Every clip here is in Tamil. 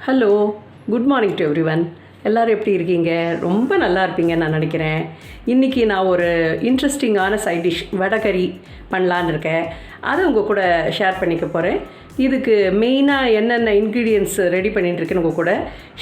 Hello, good morning to every one. எல்லோரும் எப்படி இருக்கீங்க? ரொம்ப நல்லா இருப்பீங்கன்னு நான் நினைக்கிறேன். இன்றைக்கி நான் ஒரு இன்ட்ரெஸ்டிங்கான சைட் டிஷ் வடகறி பண்ணலான்னு இருக்கேன். அதை உங்கள் கூட ஷேர் பண்ணிக்க போகிறேன். இதுக்கு மெயினாக என்னென்ன இன்க்ரீடியன்ட்ஸ் ரெடி பண்ணிட்டுருக்குன்னு உங்கள் கூட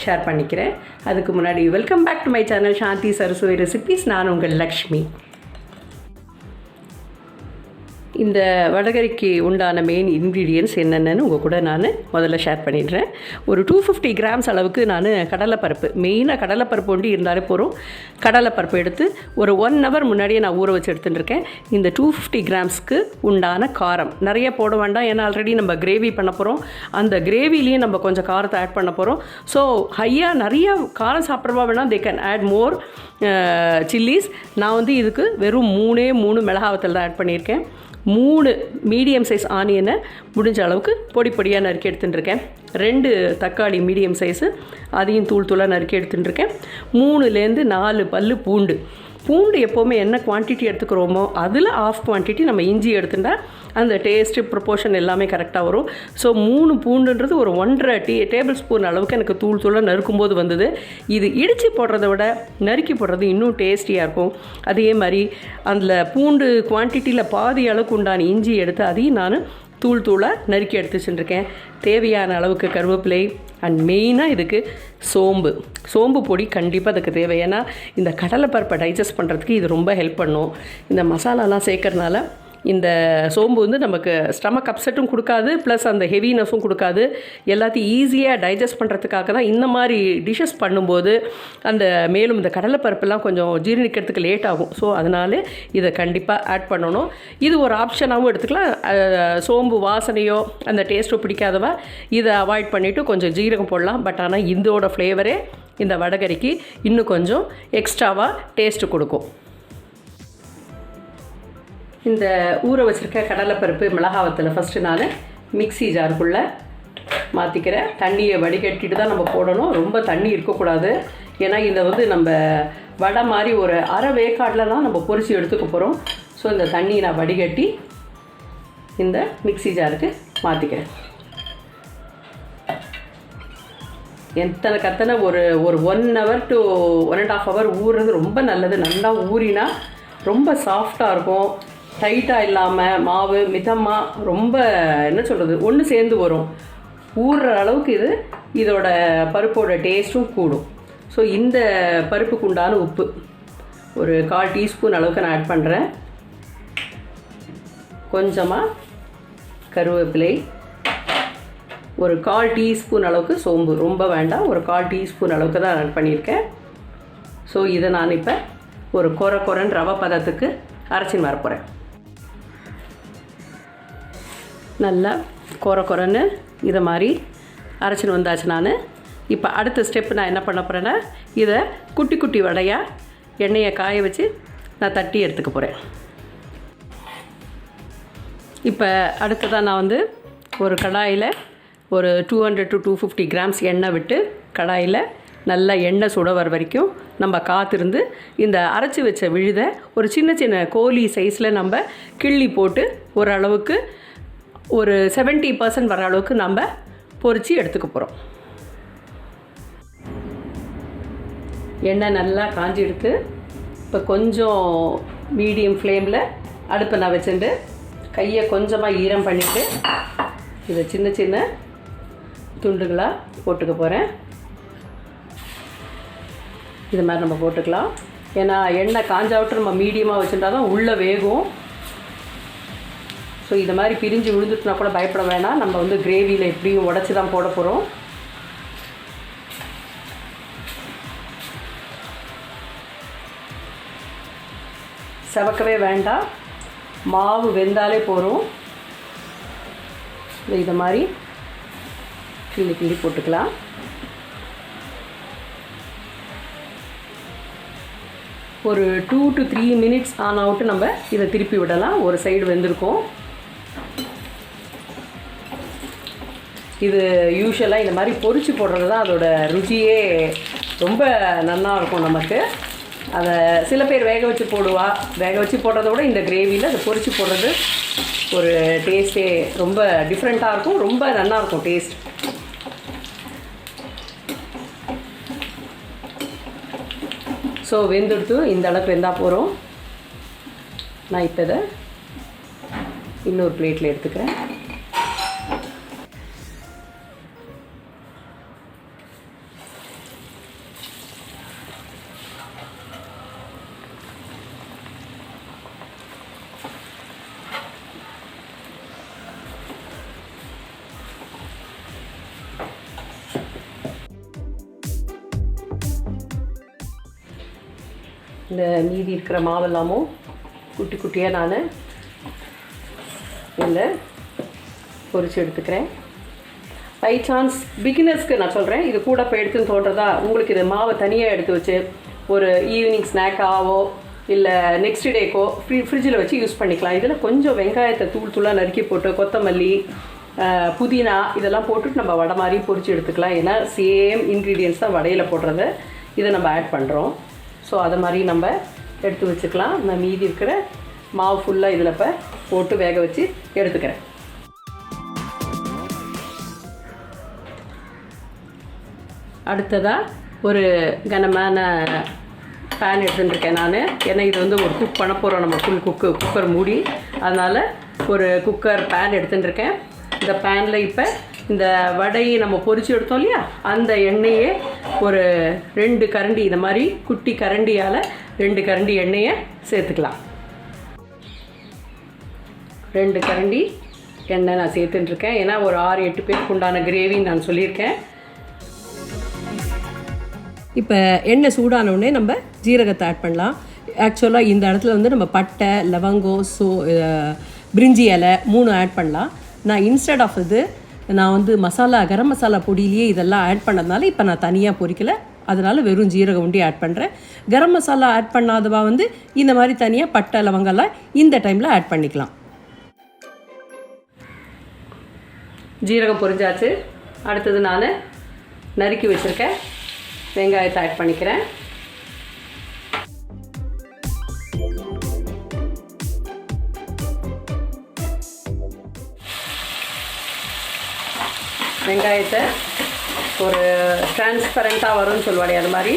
ஷேர் பண்ணிக்கிறேன். அதுக்கு முன்னாடி welcome back to my channel Shanthi Saraswathi recipes. நான் உங்கள் லக்ஷ்மி. இந்த வடகரிக்கு உண்டான மெயின் இன்க்ரீடியன்ட்ஸ் என்னென்னு உங்கள் கூட நான் முதல்ல ஷேர் பண்ணிடுறேன். ஒரு 250 கிராம்ஸ் அளவுக்கு நான் கடலைப்பருப்பு, மெயினாக கடலைப்பருப்பு ஒண்டி இருந்தாலே போகிறோம். கடலைப்பருப்பு எடுத்து ஒரு 1 hour முன்னாடியே நான் ஊற வச்சு எடுத்துட்டுருக்கேன். இந்த 250 கிராம்ஸ்க்கு உண்டான காரம் நிறைய போட வேண்டாம், ஏன்னா ஆல்ரெடி நம்ம கிரேவி பண்ண போகிறோம். அந்த கிரேவிலையும் நம்ம கொஞ்சம் காரத்தை ஆட் பண்ண போகிறோம். ஸோ ஹையாக நிறைய காரம் சாப்பிட்றவா வேணால் they can add more chillies. நான் இதுக்கு வெறும் 3 மிளகாவத்தல் தான் ஆட் பண்ணியிருக்கேன். 3 மீடியம் சைஸ் ஆனியனை முடிஞ்ச அளவுக்கு பொடி பொடியாக நறுக்கி எடுத்துட்டுருக்கேன். 2 தக்காளி மீடியம் சைஸு, அதையும் தூளாக நறுக்கி எடுத்துட்டுருக்கேன். 3லேருந்து 4 பல்லு பூண்டு எப்போவுமே என்ன குவான்டிட்டி எடுத்துக்கிறோமோ அதில் ஆஃப் குவான்டிட்டி நம்ம இஞ்சி எடுத்துட்டா அந்த டேஸ்ட்டு ப்ரொப்போர்ஷன் எல்லாமே கரெக்டாக வரும். ஸோ 3 பூண்டுன்றது ஒரு 1.5 டேபிள் ஸ்பூன் அளவுக்கு எனக்கு தூளாக நறுக்கும்போது வந்தது. இது இடித்து போடுறத விட நறுக்கி போடுறது இன்னும் டேஸ்டியாக இருக்கும். அதே மாதிரி அதில் பூண்டு குவான்டிட்டியில் பாதி அளவுக்கு உண்டான இஞ்சி எடுத்து அதையும் நான் தூளாக நறுக்கி எடுத்து வச்சுட்டுருக்கேன். தேவையான அளவுக்கு கருவேப்பிலை அண்ட் மெயினாக இதுக்கு சோம்பு பொடி கண்டிப்பாக அதுக்கு தேவை. ஏன்னா இந்த கடலைப்பருப்பை டைஜஸ்ட் பண்ணுறதுக்கு இது ரொம்ப ஹெல்ப் பண்ணும். இந்த மசாலாலாம் சேர்க்கறனால இந்த சோம்பு நமக்கு ஸ்டமக் அப்செட்டும் கொடுக்காது, ப்ளஸ் அந்த ஹெவினஸும் கொடுக்காது. எல்லாத்தையும் ஈஸியாக டைஜஸ்ட் பண்ணுறதுக்காக தான் இந்த மாதிரி டிஷ்ஷஸ் பண்ணும்போது அந்த மேலும் இந்த கடலைப்பருப்பெல்லாம் கொஞ்சம் ஜீரணிக்கிறதுக்கு லேட் ஆகும். ஸோ அதனால இதை கண்டிப்பாக ஆட் பண்ணணும். இது ஒரு ஆப்ஷனாகவும் எடுத்துக்கலாம். சோம்பு வாசனையோ அந்த டேஸ்ட்டோ பிடிக்காதவா இதை அவாய்ட் பண்ணிவிட்டு கொஞ்சம் ஜீரகம் போடலாம். பட் ஆனால் இதோட ஃப்ளேவரே இந்த வடகரிக்கு இன்னும் கொஞ்சம் எக்ஸ்ட்ராவாக டேஸ்ட்டு கொடுக்கும். இந்த ஊற வச்சுருக்க கடலைப்பருப்பு மிளகாவத்தில் ஃபஸ்ட்டு நான் மிக்ஸி ஜாருக்குள்ளே மாற்றிக்கிறேன். தண்ணியை வடிகட்டிட்டு தான் நம்ம போடணும், ரொம்ப தண்ணி இருக்கக்கூடாது. ஏன்னா இதை நம்ம வடை மாதிரி ஒரு அரை வேக்காடில் தான் நம்ம பொரிச்சு எடுத்துக்க போகிறோம். ஸோ இந்த தண்ணியை நான் வடிகட்டி இந்த மிக்ஸி ஜாருக்கு மாற்றிக்கிறேன். எத்தனை ஒரு 1 hour to 1.5 hour ஊறுறது ரொம்ப நல்லது. நல்லா ஊறினா ரொம்ப சாஃப்டாக இருக்கும், டைட்டாக இல்லாமல் மாவு மிதமாக ரொம்ப என்ன சொல்கிறது ஒன்று சேர்ந்து வரும். ஊறுற அளவுக்கு இதோட பருப்போட டேஸ்ட்டும் கூடும். ஸோ இந்த பருப்புக்கு உண்டான உப்பு ஒரு 1/4 டீஸ்பூன் அளவுக்கு நான் ஆட் பண்ணுறேன். கொஞ்சமாக கருவேப்பிலை, ஒரு 1/4 டீஸ்பூன் அளவுக்கு சோம்பு, ரொம்ப வேண்டாம், ஒரு 1/4 டீஸ்பூன் அளவுக்கு தான் ஆட் பண்ணியிருக்கேன். ஸோ இதை நான் இப்போ ஒரு கொரன்னு ரவை பதத்துக்கு அரைச்சின்னு வரப்போகிறேன். நல்லா கொரன்னு இதை மாதிரி அரைச்சின்னு வந்தாச்சு. நான் இப்போ அடுத்த ஸ்டெப்பு நான் என்ன பண்ண போகிறேன்னா இதை குட்டி வடையாக எண்ணெயை காய வச்சு நான் தட்டி எடுத்துக்க போகிறேன். இப்போ அடுத்ததாக நான் ஒரு கடாயில் ஒரு 200 to 250 கிராம்ஸ் எண்ணெய் விட்டு கடாயில் நல்லா எண்ணெய் சுட வர வரைக்கும் நம்ம காத்திருந்து இந்த அரைச்சி வச்ச விழுதை ஒரு சின்ன கோழி சைஸில் நம்ம கிள்ளி போட்டு ஓரளவுக்கு ஒரு 70% வர அளவுக்கு நம்ம பொரித்து எடுத்துக்க போகிறோம். எண்ணெய் நல்லா காஞ்சி எடுத்து இப்போ கொஞ்சம் மீடியம் ஃப்ளேமில் அடுப்பை நான் வச்சுட்டு கையை கொஞ்சமாக ஈரம் பண்ணிவிட்டு இதை சின்ன துண்டுகளாக போட்டுக்க போகிறேன். இது மாதிரி நம்ம போட்டுக்கலாம். ஏன்னா எண்ணெய் காஞ்சாவிட்டு நம்ம மீடியமாக வச்சுட்டா தான் உள்ளே வேகும். ஸோ இது மாதிரி பிரிஞ்சு விழுந்துட்டுனா கூட பயப்பட வேணாம். நம்ம கிரேவியில் எப்படியும் உடச்சி தான் போட போகிறோம். செவக்கவே வேண்டாம், மாவு வெந்தாலே போகிறோம். இதை மாதிரி கிள்ளி போட்டுக்கலாம். ஒரு 2 to 3 minutes ஆன் அவுட்டு நம்ம இதை திருப்பி விடலாம். ஒரு சைடு வெந்திருக்கும். இது யூஷுவலாக இந்த மாதிரி பொரிச்சு போடுறது தான் அதோட ருச்சியே ரொம்ப நல்லா இருக்கும் நமக்கு. அதை சில பேர் வேக வச்சு போடுறத விட இந்த கிரேவியில் அதை பொரிச்சு போடுறது ஒரு டேஸ்ட்டே ரொம்ப டிஃப்ரெண்ட்டாக இருக்கும், ரொம்ப நல்லாயிருக்கும் டேஸ்ட். ஸோ வெந்துடுத்து இந்த அளவுக்கு வெந்தால் போகிறோம். நான் இப்போ இதை இன்னொரு பிளேட்டில் எடுத்துக்கிறேன். இந்த மீதி இருக்கிற மாவெல்லாமும் குட்டி குட்டியாக நான் இதில் பொரித்து எடுத்துக்கிறேன். பை சான்ஸ் பிகினர்ஸ்க்கு நான் சொல்கிறேன், இது கூட இப்போ எடுத்துன்னு தோன்றதா உங்களுக்கு இது மாவை தனியாக எடுத்து வச்சு ஒரு ஈவினிங் ஸ்நாக்காவோ இல்லை நெக்ஸ்ட் டேக்கோ ஃப்ரிட்ஜில் வச்சு யூஸ் பண்ணிக்கலாம். இதில் கொஞ்சம் வெங்காயத்தை தூளாக நறுக்கி போட்டு கொத்தமல்லி புதினா இதெல்லாம் போட்டுட்டு நம்ம வடை மாதிரி பொரித்து எடுத்துக்கலாம். ஏன்னா சேம் இன்க்ரீடியன்ஸ் தான் வடையில் போடுறது, இதை நம்ம ஆட் பண்ணுறோம். ஸோ அதை மாதிரி நம்ம எடுத்து வச்சுக்கலாம். நான் மீதி இருக்கிற மாவு ஃபுல்லாக இதில் இப்போ போட்டு வேக வச்சு எடுத்துக்கிறேன். அடுத்ததாக ஒரு கனமான பேன் எடுத்துட்டுருக்கேன் நான். ஏன்னா இது வந்து ஒரு குக் பண்ண போகிறோம், நம்ம ஃபுல் குக்கர் மூடி, அதனால் ஒரு குக்கர் பேன் எடுத்துட்டுருக்கேன். இந்த பேனில் இப்போ இந்த வடையை நம்ம பொரிச்சு எடுத்தோம் இல்லையா, அந்த எண்ணெயே ஒரு 2 கரண்டி இந்த மாதிரி குட்டி கரண்டியால் 2 கரண்டி எண்ணெயை சேர்த்துக்கலாம். 2 கரண்டி எண்ணெய் நான் சேர்த்துட்டுருக்கேன். ஏன்னா ஒரு 6-8 பேருக்கு உண்டான கிரேவின்னு நான் சொல்லியிருக்கேன். இப்போ எண்ணெய் சூடானோடனே நம்ம ஜீரகத்தை ஆட் பண்ணலாம். ஆக்சுவலாக இந்த இடத்துல வந்து நம்ம பட்டை, லவங்கம், பிரிஞ்சி இலை 3 ஆட் பண்ணலாம். நான் இன்ஸ்டெட் ஆஃப் இது நான் வந்து கரம் மசாலா பொடியிலேயே இதெல்லாம் ஆட் பண்ணதுனால இப்போ நான் தனியாக பொரிக்கலை, அதனால் வெறும் ஜீரகம் உண்டி ஆட் பண்ணுறேன். கரம் மசாலா ஆட் பண்ணாதவா வந்து இந்த மாதிரி தனியாக பட்டை லவங்கெல்லாம் இந்த டைமில் ஆட் பண்ணிக்கலாம். ஜீரகம் பொரிஞ்சாச்சு. அடுத்தது நான் நறுக்கி வச்சுருக்கேன் வெங்காயத்தை ஆட் பண்ணிக்கிறேன். வெங்காயத்தை ஒரு டிரான்ஸ்பரண்ட்டாக வரும்னு சொல்லுவாடி, அது மாதிரி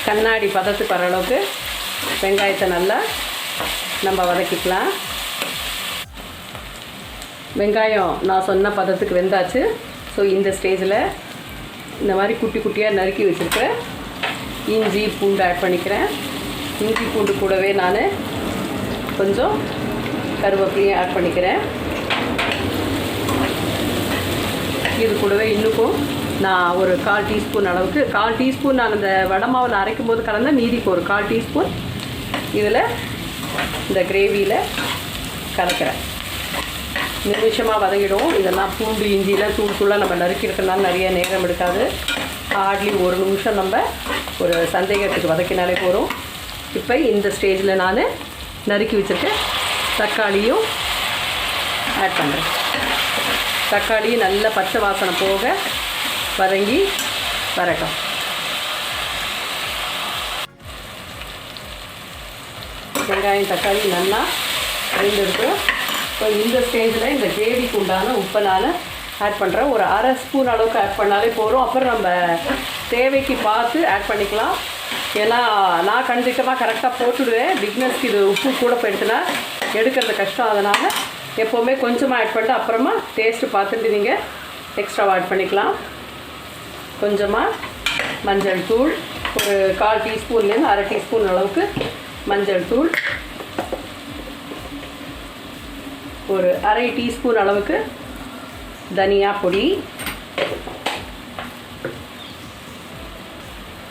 கண்ணாடி பதத்துக்கு வர அளவுக்கு வெங்காயத்தை நல்லா நம்ம வதக்கிக்கலாம். வெங்காயம் நான் சொன்ன பதத்துக்கு வெந்தாச்சு. ஸோ இந்த ஸ்டேஜில் இந்த மாதிரி குட்டி குட்டியாக நறுக்கி வச்சுருக்கிறேன் இஞ்சி பூண்டு ஆட் பண்ணிக்கிறேன். இஞ்சி பூண்டு கூடவே நான் கொஞ்சம் கருவேப்பிலையும் ஆட் பண்ணிக்கிறேன். இது கூடவே இன்னும் நான் ஒரு 1/4 டீஸ்பூன் அளவுக்கு, 1/4 டீஸ்பூன் நான் அந்த வடை மாவில் அரைக்கும் போது கலந்த மீதிக்கு ஒரு 1/4 டீஸ்பூன் இதில் இந்த கிரேவியில் கலக்கிறேன். நிமிஷமாக வதங்கிடும். இதெல்லாம் பூண்டு இஞ்சியில் தூளாக நம்ம நறுக்கி இருக்கிறதுனால நிறைய நேரம் எடுக்காது. ஹார்ட்லி 1 நிமிஷம் நம்ம ஒரு சந்தேகத்துக்கு வதக்கினாலே போகிறோம். இப்போ இந்த ஸ்டேஜில் நான் நறுக்கி வச்சுருக்கேன் தக்காளியும் ஆட் பண்ணுறேன். தக்காளி நல்லா பச்சை வாசனை போக வதங்கி வரட்டும். வெங்காயம் தக்காளி நல்லா வெந்திருக்கு. இப்போ இந்த ஸ்டேஜில் இந்த கிரேவிக்கு உண்டான உப்பை நான் ஆட் பண்ணுறேன். ஒரு 1/2 ஸ்பூன் அளவுக்கு ஆட் பண்ணாலே போதும். அப்புறம் நம்ம தேவைக்கு பார்த்து ஆட் பண்ணிக்கலாம். ஏன்னா நான் கரெக்டாக போட்டுடுவேன். பிக்னஸ்க்கு இது உப்பு கூட போயிடுச்சுன்னா எடுக்கிறது கஷ்டம். அதனால் எப்போவுமே கொஞ்சமாக ஆட் பண்ணிட்டு அப்புறமா டேஸ்ட்டு பார்த்துட்டு நீங்கள் எக்ஸ்ட்ரா ஆட் பண்ணிக்கலாம். கொஞ்சமாக மஞ்சள் தூள், ஒரு 1/4 டீஸ்பூன்லேருந்து 1/2 டீஸ்பூன் அளவுக்கு மஞ்சள் தூள், ஒரு 1/2 டீஸ்பூன் அளவுக்கு தனியா பொடி,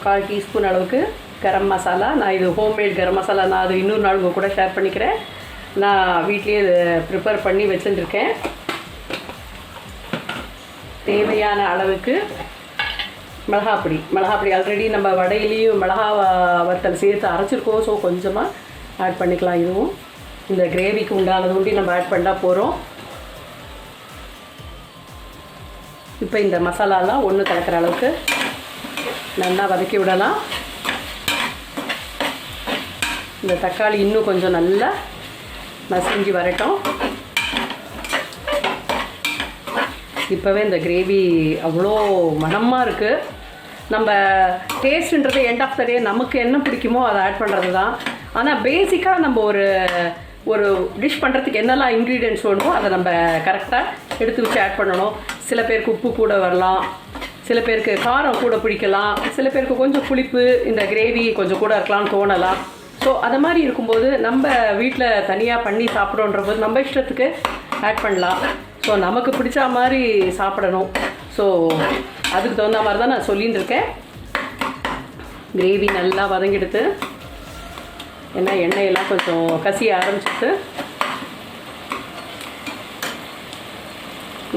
1/4 டீஸ்பூன் அளவுக்கு கரம் மசாலா. நான் இது ஹோம்மேட் கரம் மசாலா, நான் அது இன்னொரு நாள் உங்கள் கூட ஷேர் பண்ணிக்கிறேன். நான் வீட்லேயே இதை ப்ரிப்பேர் பண்ணி வச்சுருக்கேன். தேவையான அளவுக்கு மிளகாப்பொடி ஆல்ரெடி நம்ம வடையிலையும் மிளகா வத்தல் சேர்த்து அரைச்சிருக்கோம். ஸோ கொஞ்சமாக ஆட் பண்ணிக்கலாம். இதுவும் இந்த கிரேவிக்கு உண்டானது ஒண்டி நம்ம ஆட் பண்ணால் போகிறோம். இப்போ இந்த மசாலாலாம் ஒன்று கலக்கிற அளவுக்கு நல்லா வதக்கி விடலாம். இந்த தக்காளி இன்னும் கொஞ்சம் நல்லா மசிஞ்சு வரட்டும். இப்போவே இந்த கிரேவி அவ்வளோ மணமாக இருக்குது. நம்ம டேஸ்ட்டுன்றது எண்ட் ஆஃப் த டே நமக்கு என்ன பிடிக்குமோ அதை ஆட் பண்ணுறது தான். ஆனால் பேசிக்காக நம்ம ஒரு டிஷ் பண்ணுறதுக்கு என்னெல்லாம் இன்க்ரீடியன்ட்ஸ் வேணுமோ அதை நம்ம கரெக்டாக எடுத்து வச்சு ஆட் பண்ணணும். சில பேருக்கு உப்பு கூட வரலாம், சில பேருக்கு காரம் கூட பிடிக்கலாம், சில பேருக்கு கொஞ்சம் புளிப்பு இந்த கிரேவி கொஞ்சம் கூட இருக்கலாம்னு தோணலாம். ஸோ அது மாதிரி இருக்கும்போது நம்ம வீட்டில் தனியாக பண்ணி சாப்பிட்றோன்றபோது நம்ம இஷ்டத்துக்கு ஆட் பண்ணலாம். ஸோ நமக்கு பிடிச்ச மாதிரி சாப்பிடணும். ஸோ அதுக்கு தகுந்த மாதிரி தான் நான் சொல்லின்னு இருக்கேன். கிரேவி நல்லா வதங்கிடுத்து, ஏன்னா எண்ணெயெல்லாம் கொஞ்சம் கசிய ஆரம்பிச்சிட்டு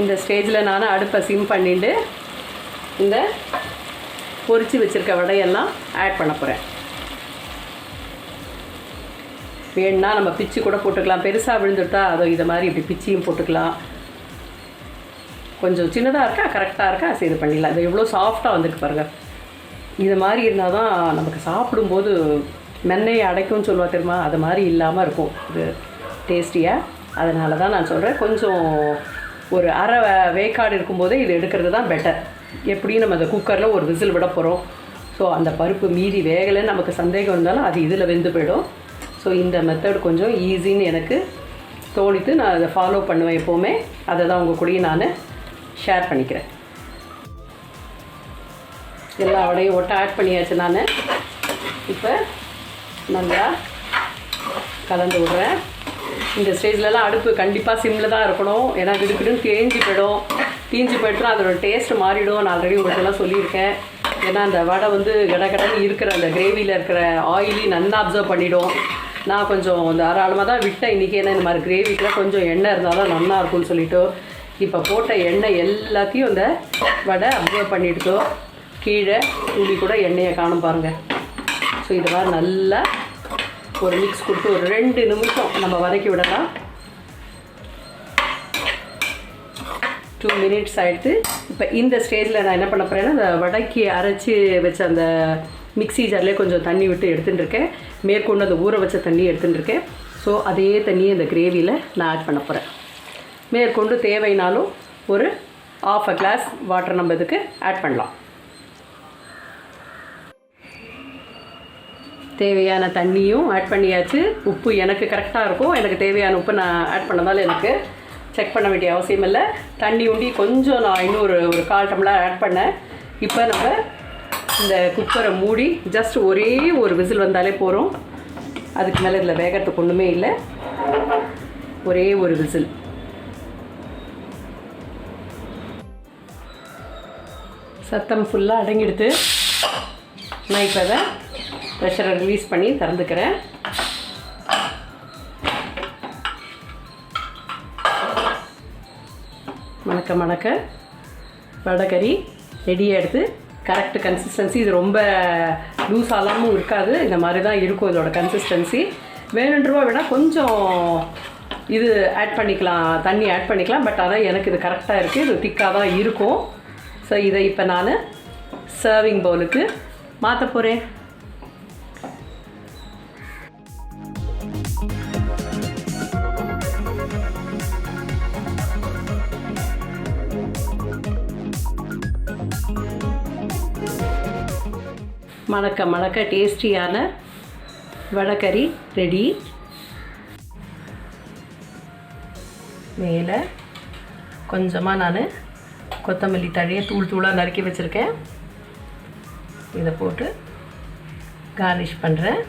இந்த ஸ்டேஜில் நான் அடுப்பை சிம் பண்ணிட்டு இந்த பொரிச்சு வச்சுருக்க வடையெல்லாம் ஆட் பண்ண போகிறேன். வேணுன்னா நம்ம பிச்சு கூட போட்டுக்கலாம், பெருசாக விழுந்துட்டா அதோ இதை மாதிரி இப்படி பிச்சியும் போட்டுக்கலாம். கொஞ்சம் சின்னதாக இருக்கா கரெக்டாக இருக்கா சரி இது பண்ணிடலாம். இது எவ்வளோ சாஃப்டாக வந்துருக்கு பாருங்கள். இது மாதிரி இருந்தால் தான் நமக்கு சாப்பிடும்போது மென்னையை அடைக்கும்னு சொல்லுவா தெரியுமா, அது மாதிரி இல்லாமல் இருக்கும் இது டேஸ்டியாக. அதனால தான் நான் சொல்கிறேன், கொஞ்சம் ஒரு அரை வேக்காடு இருக்கும்போதே இது எடுக்கிறது தான் பெட்டர். எப்படியும் நம்ம அந்த குக்கரில் ஒரு விசில் விட போகிறோம். ஸோ அந்த பருப்பு மீதி வேகலைன்னு நமக்கு சந்தேகம் இருந்தாலும் அது இதில் வெந்து போயிடும். ஸோ இந்த மெத்தட் கொஞ்சம் ஈஸின்னு எனக்கு தோணித்து நான் அதை ஃபாலோ பண்ணுவேன் எப்போவுமே. அதை தான் உங்கள் கூடயும் நான் ஷேர் பண்ணிக்கிறேன். எல்லா வடையும் ஒட்ட ஆட் பண்ணியாச்சு. நான் இப்போ நல்லா கலந்து விட்றேன். இந்த ஸ்டேஜ்லலாம் அடுப்பு கண்டிப்பாக சிம்மில் தான் இருக்கணும், ஏன்னா விடுக்கிடுன்னு தீஞ்சு போய்ட்டுரும், அதோட டேஸ்ட் மாறிடும். நான் ஆல்ரெடி உங்கள்கிட்டலாம் சொல்லியிருக்கேன். ஏன்னா அந்த வடை வந்து கடகடன்னு இருக்கிற அந்த கிரேவியில் இருக்கிற ஆயிலி நல்லா அப்சர்வ் பண்ணிவிடும். நான் கொஞ்சம் இந்த தாராளமாக தான் விட்டேன் இன்றைக்கி, ஏன்னா இந்த மாதிரி கிரேவிக்கெலாம் கொஞ்சம் எண்ணெய் இருந்தால் தான் நல்லா இருக்கும்னு சொல்லிவிட்டு இப்போ போட்ட எண்ணெய் எல்லாத்தையும் இந்த வடை அப்சர்வ் பண்ணிவிட்டு கீழே துளி கூட எண்ணெயை காணும் பாருங்கள். ஸோ இது மாதிரி நல்லா ஒரு மிக்ஸ் கொடுத்து ஒரு 2 நிமிஷம் நம்ம வதக்கி விடலாம். 2 மினிட்ஸ் ஆகிடுது. இப்போ இந்த ஸ்டேஜில் நான் என்ன பண்ண போகிறேன்னா, அந்த வடைக்கு அரைச்சி வச்ச அந்த மிக்ஸி ஜார்லேயே கொஞ்சம் தண்ணி விட்டு எடுத்துகிட்டு இருக்கேன். மேற்கொண்டு அந்த ஊற வச்ச தண்ணி எடுத்துகிட்டு இருக்கேன். ஸோ அதே தண்ணியை இந்த கிரேவியில் நான் ஆட் பண்ண போகிறேன். மேற்கொண்டு தேவைனாலும் ஒரு 1/2 கிளாஸ் வாட்டர் நம்ம இதுக்கு ஆட் பண்ணலாம். தேவையான தண்ணியும் ஆட் பண்ணியாச்சு. உப்பு எனக்கு கரெக்டாக இருக்கும். எனக்கு தேவையான உப்பு நான் ஆட் பண்ணதால் எனக்கு செக் பண்ண வேண்டிய அவசியம் இல்லை. தண்ணி உண்டி கொஞ்சம் நான் இன்னும் ஒரு 1/4 டம்ளர் ஆட் பண்ணேன். இப்போ நம்ம இந்த குக்கரை மூடி ஜஸ்ட் ஒரே ஒரு விசில் வந்தாலே போகிறோம். அதுக்கு மேலே இதில் வேகத்துக்கு ஒன்றுமே இல்லை. ஒரே ஒரு விசில். சத்தம் ஃபுல்லாக அடங்கிடுது. நான் இப்போ அதை ப்ரெஷரை ரிலீஸ் பண்ணி திறந்துக்கிறேன். மணக்க வடைக்கறி ரெடியாக எடுத்து கரெக்ட் கன்சிஸ்டன்சி. இது ரொம்ப லூஸாலாமும் இருக்காது, இந்த மாதிரி தான் இருக்கும் இதோட கன்சிஸ்டன்சி. வேணுன்றவா வேணால் கொஞ்சம் இது ஆட் பண்ணிக்கலாம், தண்ணி ஆட் பண்ணிக்கலாம். பட் ஆனால் எனக்கு இது கரெக்டாக இருக்குது, இது திக்காக தான் இருக்கும். ஸோ இதை இப்போ நான் சர்விங் பவுலுக்கு மாற்ற போகிறேன். மணக்க டேஸ்டியான வடைக்கறி ரெடி. மேலே கொஞ்சமாக நான் கொத்தமல்லி தழையை தூளாக நறுக்கி வச்சுருக்கேன். இதை போட்டு கார்னிஷ் பண்ணுறேன்.